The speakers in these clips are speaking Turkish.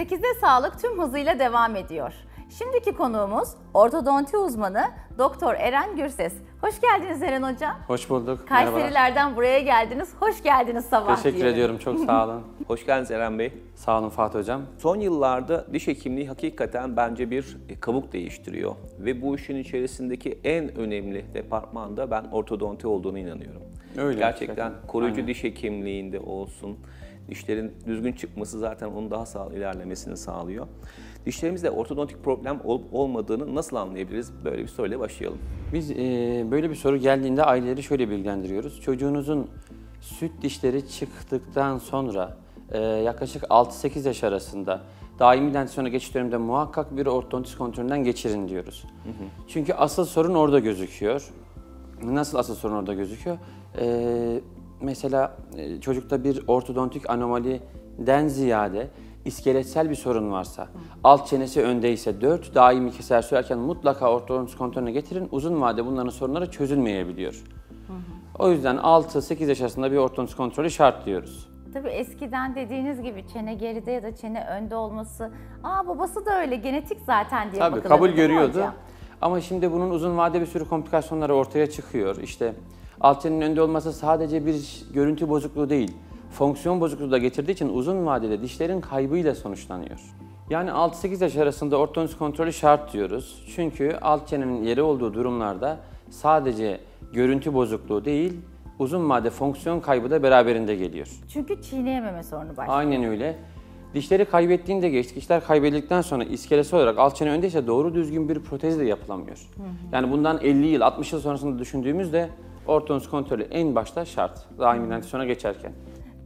8'de sağlık tüm hızıyla devam ediyor. Şimdiki konuğumuz ortodonti uzmanı Doktor Eren Gürses. Hoş geldiniz Eren Hocam. Hoş bulduk. Kayserilerden buraya geldiniz. Hoş geldiniz sabah Teşekkür diyelim. ediyorum. Çok sağ olun. Hoş geldiniz Eren Bey. Sağ olun Fatih Hocam. Son yıllarda diş hekimliği hakikaten bence bir kabuk değiştiriyor. Ve bu işin içerisindeki en önemli departmanda ben ortodonti olduğunu inanıyorum. Öyle. Gerçekten koruyucu Aynen. diş hekimliğinde olsun, dişlerin düzgün çıkması zaten onun daha sağlıklı ilerlemesini sağlıyor. Dişlerimizde ortodontik problem olmadığını nasıl anlayabiliriz? Böyle bir soruyla başlayalım. Biz böyle bir soru geldiğinde aileleri şöyle bilgilendiriyoruz. Çocuğunuzun süt dişleri çıktıktan sonra yaklaşık 6-8 yaş arasında daimi dentisyona geçiş döneminde muhakkak bir ortodontist kontrolünden geçirin diyoruz. Çünkü asıl sorun orada gözüküyor. Nasıl asıl sorun orada gözüküyor? Mesela çocukta bir ortodontik anomaliden ziyade iskeletsel bir sorun varsa, alt çenesi öndeyse 4 daimi keser sürerken mutlaka ortodontist kontrolüne getirin. Uzun vade bunların sorunları çözülmeyebiliyor. O yüzden 6-8 yaş arasında bir ortodontist kontrolü şart diyoruz. Tabii eskiden dediğiniz gibi çene geride ya da çene önde olması, babası da öyle genetik zaten diye Tabii bakılırdı, kabul değil mi görüyordu. hocam? Ama şimdi bunun uzun vade bir sürü komplikasyonları ortaya çıkıyor. İşte alt çenenin önde olması sadece bir görüntü bozukluğu değil, fonksiyon bozukluğu da getirdiği için uzun vadede dişlerin kaybıyla sonuçlanıyor. Yani 6-8 yaş arasında ortodontist kontrolü şart diyoruz. Çünkü alt çenenin yeri olduğu durumlarda sadece görüntü bozukluğu değil, uzun vade fonksiyon kaybı da beraberinde geliyor. Çünkü çiğneyememe sorunu başlıyor. Aynen öyle. Dişleri kaybettiğinde geçtik. Dişler kaybedildikten sonra iskelesi olarak alt çene öndeyse doğru düzgün bir protez de yapılamıyor. Yani bundan 50 yıl, 60 yıl sonrasında düşündüğümüzde ortodontist kontrolü en başta şart. Daimi dentisyona geçerken.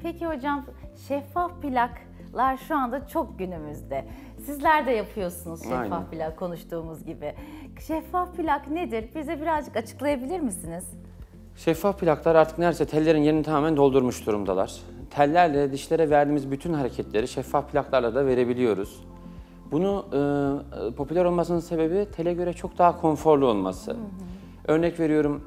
Peki hocam, şeffaf plaklar şu anda çok günümüzde. Sizler de yapıyorsunuz şeffaf Aynen. plak konuştuğumuz gibi. Şeffaf plak nedir? Bize birazcık açıklayabilir misiniz? Şeffaf plaklar artık neredeyse tellerin yerini tamamen doldurmuş durumdalar. Tellerle dişlere verdiğimiz bütün hareketleri şeffaf plaklarla da verebiliyoruz. Bunu popüler olmasının sebebi tele göre çok daha konforlu olması. Örnek veriyorum,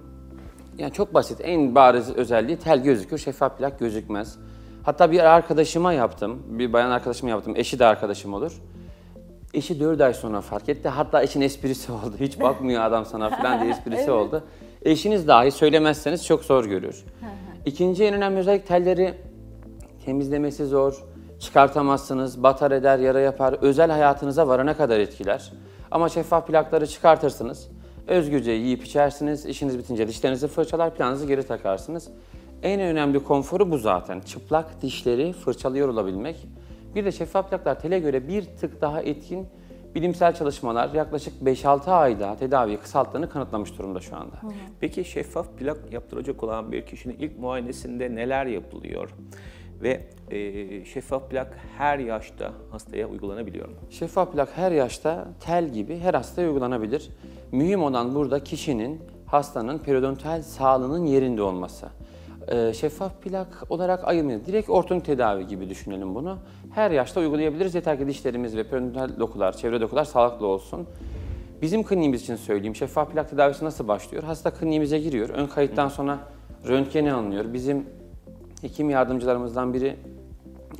yani çok basit, en bariz özelliği tel gözükür, şeffaf plak gözükmez. Hatta bir arkadaşıma yaptım, bir bayan arkadaşıma yaptım, eşi de arkadaşım olur. Eşi 4 ay sonra fark etti, hatta eşin esprisi oldu, hiç bakmıyor adam sana falan diye esprisi Evet. oldu. Eşiniz dahi söylemezseniz çok zor görür. İkinci en önemli özellik telleri temizlemesi zor, çıkartamazsınız, batar eder, yara yapar, özel hayatınıza varana kadar etkiler. Ama şeffaf plakları çıkartırsınız, özgürce yiyip içersiniz, işiniz bitince dişlerinizi fırçalar, plağınızı geri takarsınız. En önemli konforu bu zaten, çıplak dişleri fırçalıyor olabilmek. Bir de şeffaf plaklar tele göre bir tık daha etkin. Bilimsel çalışmalar yaklaşık 5-6 ayda tedaviyi kısalttığını kanıtlamış durumda şu anda. Peki şeffaf plak yaptıracak olan bir kişinin ilk muayenesinde neler yapılıyor? Ve şeffaf plak her yaşta hastaya uygulanabiliyor mu? Şeffaf plak her yaşta tel gibi her hastaya uygulanabilir. Mühim olan burada kişinin, hastanın periodontal sağlığının yerinde olması. Şeffaf plak olarak ayırmayın. Direkt ortodontik tedavi gibi düşünelim bunu. Her yaşta uygulayabiliriz. Yeter ki dişlerimiz ve periodontal dokular, çevre dokular sağlıklı olsun. Bizim kliniğimiz için söyleyeyim, şeffaf plak tedavisi nasıl başlıyor? Hasta kliniğimize giriyor. Ön kayıttan sonra röntgeni alınıyor. Bizim hekim yardımcılarımızdan biri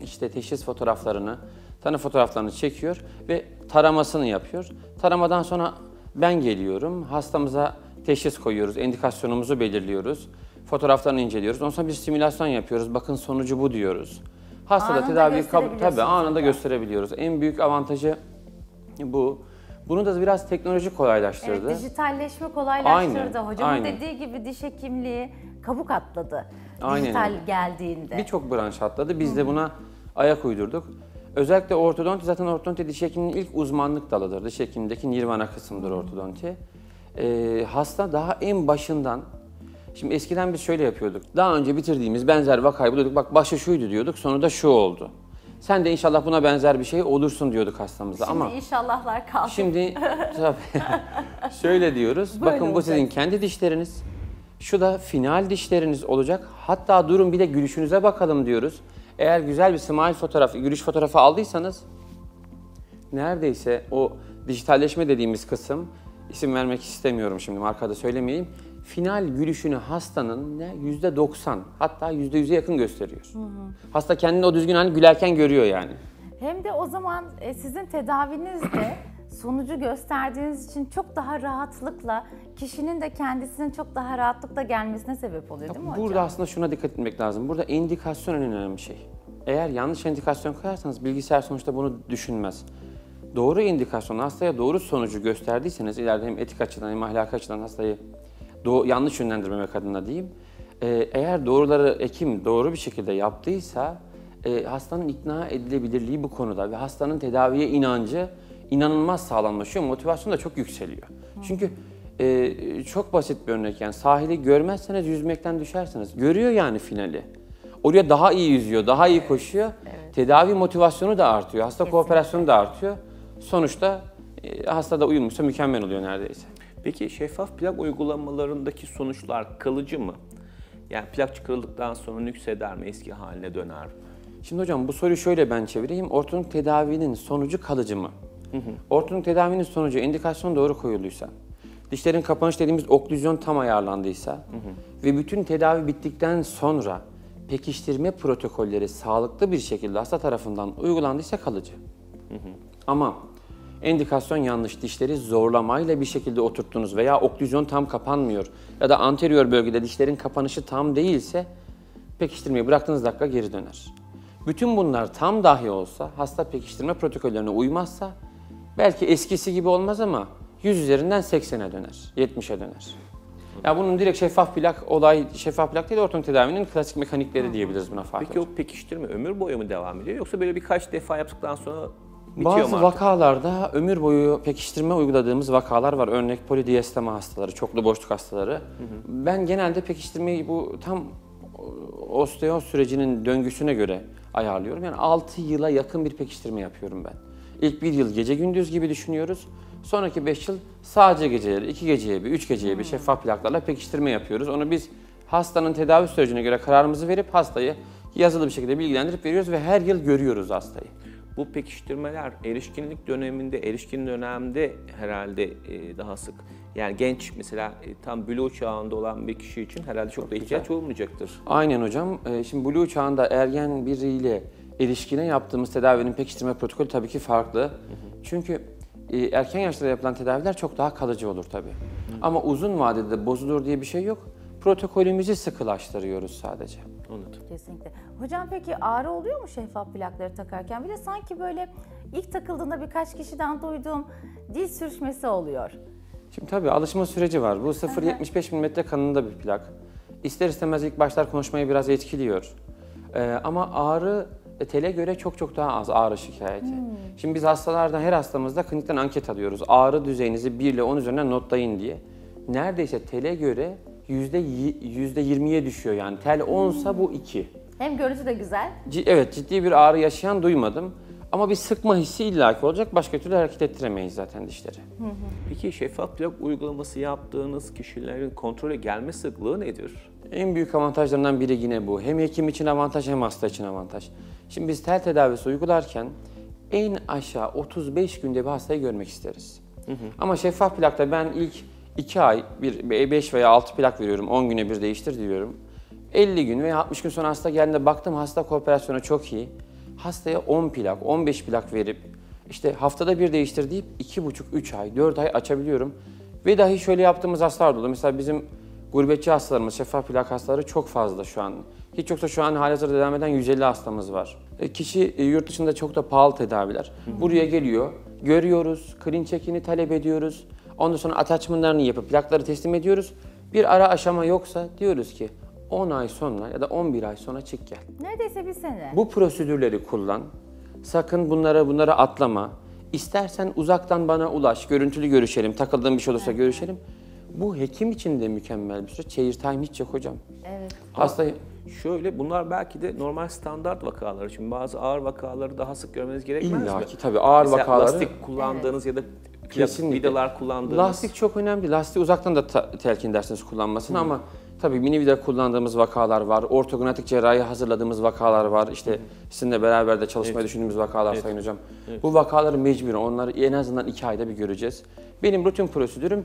işte teşhis fotoğraflarını, tanı fotoğraflarını çekiyor ve taramasını yapıyor. Taramadan sonra ben geliyorum. Hastamıza teşhis koyuyoruz, endikasyonumuzu belirliyoruz. Fotoğraflarını inceliyoruz. Ondan sonra bir simülasyon yapıyoruz. Bakın sonucu bu diyoruz. Hasta da Anında tedaviyi gösterebiliyorsunuz anında hatta. gösterebiliyoruz. En büyük avantajı bu. Bunu da biraz teknoloji kolaylaştırdı. Evet, dijitalleşme kolaylaştırdı. Aynen, Hocamın aynen. dediği gibi diş hekimliği kabuk atladı. Aynen Dijital öyle. geldiğinde. Birçok branş atladı. Biz de buna ayak uydurduk. Özellikle ortodonti, zaten ortodonti diş hekimliğinin ilk uzmanlık dalıdır. Diş hekimliğindeki nirvana kısımdır ortodonti. Hasta daha en başından, şimdi eskiden biz şöyle yapıyorduk. Daha önce bitirdiğimiz benzer vakayı buluyorduk. Bak başı şuydu diyorduk, sonu da şu oldu. Sen de inşallah buna benzer bir şey olursun diyorduk hastamıza. Şimdi Ama inşallahlar kaldı. şimdi tabii şöyle diyoruz. Böyle Bakın bu olacak. sizin kendi dişleriniz. Şu da final dişleriniz olacak. Hatta durun bir de gülüşünüze bakalım diyoruz. Eğer güzel bir smile fotoğrafı, gülüş fotoğrafı aldıysanız neredeyse o dijitalleşme dediğimiz kısım, isim vermek istemiyorum şimdi, markada söylemeyeyim. Final gülüşünü hastanın %90, hatta %100'e yakın gösteriyor. Hasta kendini o düzgün halini gülerken görüyor yani. Hem de o zaman sizin tedavinizde sonucu gösterdiğiniz için çok daha rahatlıkla kişinin de kendisinin çok daha rahatlıkla gelmesine sebep oluyor değil mi hocam? Burada aslında şuna dikkat etmek lazım. Burada indikasyon en önemli şey. Eğer yanlış indikasyon koyarsanız bilgisayar sonuçta bunu düşünmez. Doğru indikasyon, hastaya doğru sonucu gösterdiyseniz ileride hem etik açıdan hem ahlaki açıdan hastayı yanlış yönlendirmemek adına diyeyim. Eğer doğruları hekim doğru bir şekilde yaptıysa hastanın ikna edilebilirliği bu konuda ve hastanın tedaviye inancı inanılmaz sağlamlaşıyor. Motivasyon da çok yükseliyor. Çünkü çok basit bir örnek, yani sahili görmezseniz yüzmekten düşersiniz. Görüyor yani finali. Oraya daha iyi yüzüyor, daha iyi koşuyor. Evet. Tedavi motivasyonu da artıyor, hasta kooperasyonu da artıyor. Sonuçta hasta da uyumluysa mükemmel oluyor neredeyse. Peki şeffaf plak uygulamalarındaki sonuçlar kalıcı mı? Yani plak çıkarıldıktan sonra nükseder mi, eski haline döner mi? Şimdi hocam bu soruyu şöyle ben çevireyim. Ortodontik tedavinin sonucu kalıcı mı? Ortodontik tedavinin sonucu indikasyon doğru koyulduysa, dişlerin kapanış dediğimiz oklüzyon tam ayarlandıysa ve bütün tedavi bittikten sonra pekiştirme protokolleri sağlıklı bir şekilde hasta tarafından uygulandıysa kalıcı. Ama indikasyon yanlış, dişleri zorlamayla bir şekilde oturttunuz veya oklüzyon tam kapanmıyor ya da anterior bölgede dişlerin kapanışı tam değilse pekiştirmeyi bıraktığınız dakika geri döner. Bütün bunlar tam dahi olsa, hasta pekiştirme protokollerine uymazsa belki eskisi gibi olmaz ama 100 üzerinden 80'e döner, 70'e döner. Ya bunun direkt şeffaf plak değil, ortodontik tedavinin klasik mekanikleri diyebiliriz buna farklı. Peki o pekiştirme ömür boyu mu devam ediyor yoksa böyle birkaç defa yaptıktan sonra bitiyor mu Bazı artık? vakalarda ömür boyu pekiştirme uyguladığımız vakalar var. Örnek polidiyastema hastaları, çoklu boşluk hastaları. Ben genelde pekiştirmeyi bu tam osteoz sürecinin döngüsüne göre ayarlıyorum. Yani 6 yıla yakın bir pekiştirme yapıyorum ben. İlk 1 yıl gece gündüz gibi düşünüyoruz. Sonraki 5 yıl sadece geceleri, 2 geceye bir, 3 geceye bir şeffaf plaklarla pekiştirme yapıyoruz. Onu biz hastanın tedavi sürecine göre kararımızı verip hastayı yazılı bir şekilde bilgilendirip veriyoruz ve her yıl görüyoruz hastayı. Bu pekiştirmeler erişkinlik döneminde herhalde daha sık. Yani genç mesela tam blue çağında olan bir kişi için herhalde çok da ihtiyaç olmayacaktır. Aynen hocam. Şimdi blue çağında ergen biriyle erişkine yaptığımız tedavinin pekiştirme protokolü tabii ki farklı. Çünkü erken yaşlarda yapılan tedaviler çok daha kalıcı olur tabii. Ama uzun vadede bozulur diye bir şey yok. Protokolümüzü sıkılaştırıyoruz sadece. Anladım. Kesinlikle. Hocam peki ağrı oluyor mu şeffaf plakları takarken? Bir de sanki böyle ilk takıldığında birkaç kişiden duyduğum dil sürçmesi oluyor. Şimdi tabii alışma süreci var. Bu 0,75 mm kalınlığında bir plak. İster istemez ilk başlar konuşmayı biraz etkiliyor. Ama ağrı tele göre çok daha az ağrı şikayeti. Şimdi biz hastalardan, her hastamızda klinikten anket alıyoruz. Ağrı düzeyinizi 1 ile 10 üzerinden notlayın diye. Neredeyse tele göre %20'ye düşüyor yani. Tel 10'sa bu 2. Hem görüntü de güzel. Evet, ciddi bir ağrı yaşayan duymadım. Ama bir sıkma hissi illaki olacak. Başka türlü hareket ettiremeyiz zaten dişleri. Peki şeffaf plak uygulaması yaptığınız kişilerin kontrole gelme sıklığı nedir? En büyük avantajlarından biri yine bu. Hem hekim için avantaj hem hasta için avantaj. Şimdi biz tel tedavisi uygularken en aşağı 35 günde bir hastayı görmek isteriz. Ama şeffaf plakta ben ilk 2 ay 5 veya 6 plak veriyorum, 10 güne bir değiştir diyorum. 50 gün veya 60 gün sonra hasta geldiğinde baktım hasta kooperasyonu çok iyi. Hastaya 10 plak, 15 plak verip işte haftada bir değiştir deyip 2,5-3 ay, 4 ay açabiliyorum. Ve dahi şöyle yaptığımız hastalar da oldu. Mesela bizim gurbetçi hastalarımız, şeffaf plak hastaları çok fazla şu an. Hiç yoksa şu an halihazırda devam eden 150 hastamız var. Kişi yurt dışında çok da pahalı tedaviler. Buraya geliyor, görüyoruz, clean check'ini talep ediyoruz. Ondan sonra attachment'larını yapıp plakları teslim ediyoruz. Bir ara aşama yoksa diyoruz ki 10 ay sonra ya da 11 ay sonra çık gel. Neredeyse bir sene. Bu prosedürleri kullan. Sakın bunları atlama. İstersen uzaktan bana ulaş, görüntülü görüşelim, takıldığın bir şey olursa görüşelim. Bu hekim için de mükemmel bir süreç. Chair time hiç yok hocam. Evet. Hastayı Şöyle, bunlar belki de normal standart vakalar için bazı ağır vakaları daha sık görmeniz gerekmez mi? İlla ki tabii ağır Mesela vakaları. lastik kullandığınız ya da Kesinlikle. vidalar kullandığınız. Lastik çok önemli. Lastiği uzaktan da telkin dersiniz kullanmasını ama tabii mini vida kullandığımız vakalar var. Ortogonatik cerrahi hazırladığımız vakalar var. İşte sizinle beraber de çalışmayı düşündüğümüz vakalar Sayın Hocam. Bu vakaları mecburen onları en azından 2 ayda bir göreceğiz. Benim rutin prosedürüm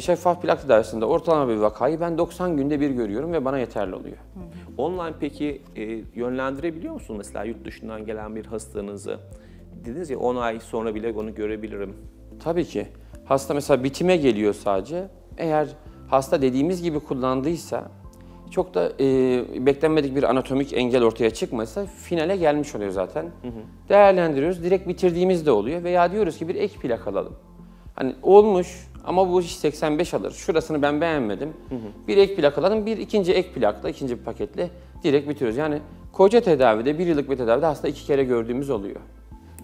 şeffaf plak tedavisinde ortalama bir vakayı ben 90 günde bir görüyorum ve bana yeterli oluyor. Online peki yönlendirebiliyor musunuz mesela yurt dışından gelen bir hastanızı? dediniz ya 10 ay sonra bile onu görebilirim. Tabii ki. Hasta mesela bitime geliyor sadece. Eğer hasta dediğimiz gibi kullandıysa, çok da beklenmedik bir anatomik engel ortaya çıkmasa finale gelmiş oluyor zaten. Değerlendiriyoruz. Direkt bitirdiğimiz de oluyor veya diyoruz ki bir ek plak alalım. Hani olmuş ama bu iş 85 alır. Şurasını ben beğenmedim. Bir ek plak alalım. Bir ikinci ek plakla, ikinci bir paketle direkt bitiriyoruz. Yani koca tedavide, 1 yıllık bir tedavide hasta 2 kere gördüğümüz oluyor.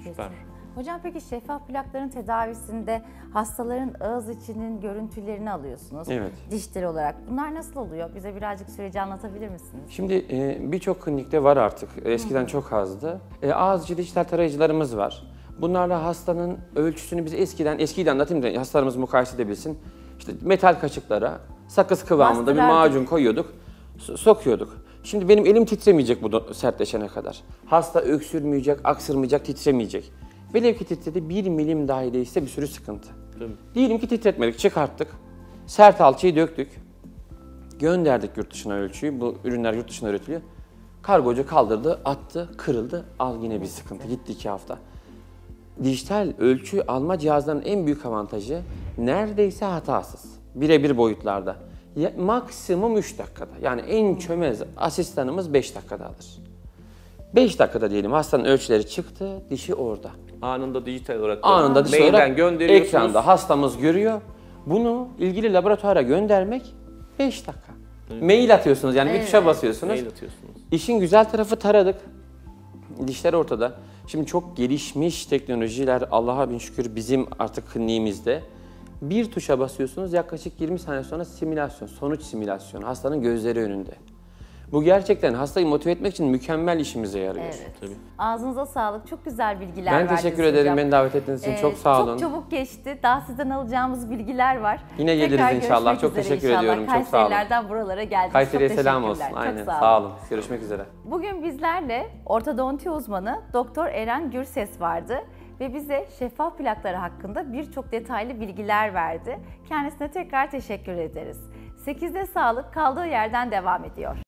Süper. Hocam peki şeffaf plakların tedavisinde hastaların ağız içinin görüntülerini alıyorsunuz. Evet. Dişleri olarak. Bunlar nasıl oluyor? Bize birazcık süreci anlatabilir misiniz? Şimdi birçok klinikte var artık. Eskiden çok azdı. Ağız içi dijital tarayıcılarımız var. Bunlarla hastanın ölçüsünü biz eskiden anlatayım da hastalarımız mukayese edebilsin. İşte metal kaşıklara sakız kıvamında bir macun koyuyorduk, sokuyorduk. Şimdi benim elim titremeyecek bu sertleşene kadar. Hasta öksürmeyecek, aksırmayacak, titremeyecek. Velev ki titredi 1 milim dahi değilse bir sürü sıkıntı. Tabii. Diyelim ki titretmedik, çıkarttık. Sert alçıyı döktük. Gönderdik yurt dışına ölçüyü. Bu ürünler yurt dışına üretiliyor. Kargocu kaldırdı, attı, kırıldı. Al yine bir sıkıntı. Gitti 2 hafta. Dijital ölçü alma cihazlarının en büyük avantajı neredeyse hatasız. Birebir boyutlarda. Maksimum 3 dakikada. Yani en çömez asistanımız 5 dakikada alır. 5 dakikada diyelim hastanın ölçüleri çıktı, dişi orada. Anında dijital olarak Anında dijital mailden olarak gönderiyorsunuz. ekranda hastamız görüyor. Bunu ilgili laboratuvara göndermek 5 dakika. Mail atıyorsunuz yani bir tuşa basıyorsunuz. Mail atıyorsunuz. İşin güzel tarafı taradık. Dişler ortada. Şimdi çok gelişmiş teknolojiler Allah'a bin şükür bizim artık kliniğimizde. Bir tuşa basıyorsunuz yaklaşık 20 saniye sonra simülasyon, sonuç simülasyonu hastanın gözleri önünde. Bu gerçekten hastayı motive etmek için mükemmel işimize yarıyor. Evet. Tabii. Ağzınıza sağlık. Çok güzel bilgiler Ben verdiniz teşekkür ederim hocam. beni davet ettiğiniz için. Çok sağ olun. Çok çabuk geçti. Daha sizden alacağımız bilgiler var. Yine geliriz Tekrar inşallah. görüşmek Çok üzere teşekkür inşallah. ediyorum. Çok sağ olun. Kayserilerden buralara geldiniz. Kayseri'ye Çok selam olsun. teşekkürler. Aynen. Çok Sağ olun. Görüşmek üzere. Bugün bizlerle ortodonti uzmanı Doktor Eren Gürses vardı ve bize şeffaf plakları hakkında birçok detaylı bilgiler verdi. Kendisine tekrar teşekkür ederiz. 8'de sağlık kaldığı yerden devam ediyor.